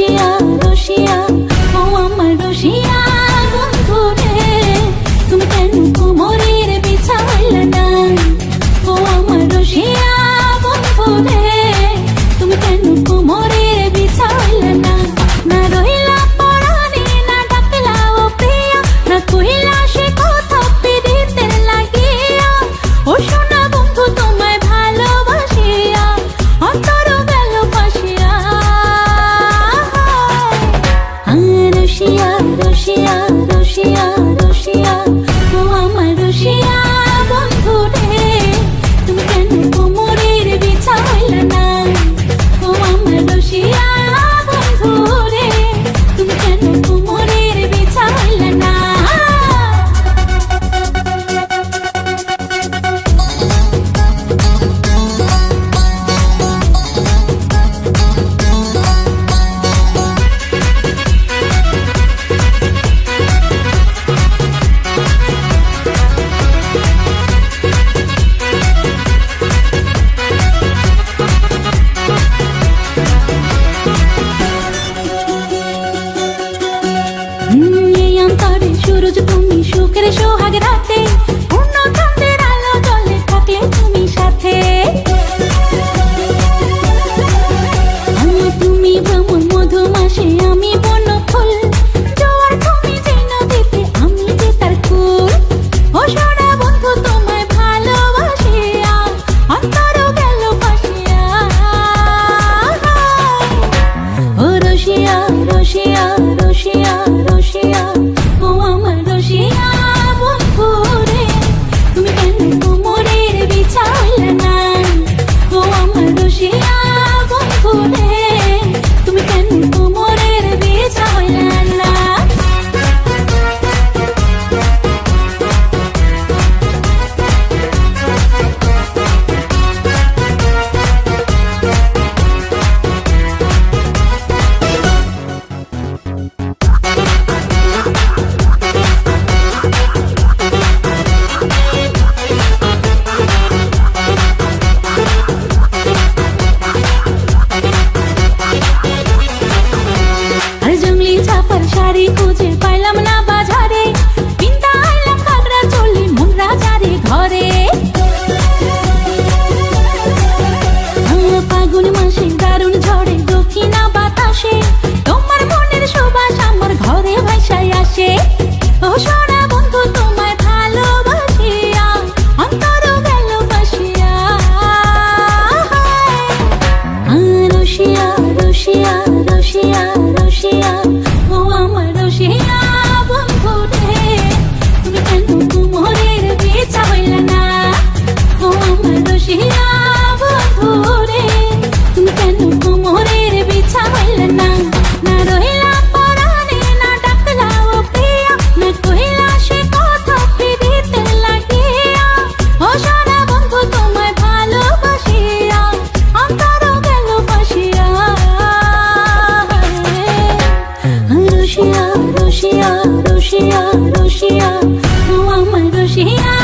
রসিয়া রসিয়া ও আমার রসিয়া বন্ধু রে, তুমি কেন কোমরের বিছাইলা না? ও আমার রসিয়া বন্ধু রে, তুমি কেন কোমরের বিছাইলা না? না রহিলা পরাণে, না ডাকলা ও প্রিয়া, না কহিলা সে কথা পিরিতে লাগিয়া। ও সোনা বন্ধু তোমায় ভালোবাসিয়া অন্তর গেল ফাঁসিয়া। রসিয়া রসিয়া রসিয়া রসিয়া ও আমার রসিয়া বন্ধু রে, তুমি কেন কোমরের বিছাইলা না? ও আমার রসিয়া বন্ধু রে, তুমি কেন কোমরের বিছাইলা না? এই অন্তরে সূরজ তুমি, সুখের সোহাগ রাতে, পূর্ণ চাঁদের আলো জলে থাকলে তুমি সাথে। আমি তুমি ভ্রমণ মধুমাসে, আমি বন ফুল, জোয়ার তুমি যে নদীতে, আমি যে তার কুল। ও সোনা বন্ধু তোমায় ভালোবাসিয়া অন্তর গেল ফাঁসিয়া। ও রসিয়া রসিয়া রসিয়া রসিয়া ও আমার রসিয়া বন্ধু রে, তুমি কেন কোমরের বিছাইলা না? ও আমার রসিয়া বন্ধু রে, তুমি কেন কোমরের বিছাইলা না? আর জঙ্গলি ছাপার শাড়ি খুঁজে পাইলাম না বাজারে, পিন্তা আইলাম ঘাগরা চলি মন রাজারে ঘরে। ফাগুন মাসে দারুণ ঝড়ে দক্ষিণা বাতাসে, তোমার মনের সুবাস আমার ঘরে ভাসায় আসে। ও সোনা বন্ধু তোমায় ভালোবাসিয়া অন্তর গেল ফাঁসিয়া। রসিয়া রসিয়া রসিয়া রসিয়া ও আমার রসিয়া বন্ধু রে, তুমি কেন কোমরের বিছাইলা না? ও আমার রসিয়া বন্ধু রে, তুমি কেন কোমরের বিছাইলা না? না রহিলা পরাণে, না ডাকলা ও প্রিয়া, না কহিলা সে কথা পিরিতে লাগিয়া। ও সোনা বন্ধু তোমায় ভালোবাসিয়া অন্তর গেল ফাঁসিয়া। রসিয়া রসিয়া রসিয়া রসিয়া ও আমার রসিয়া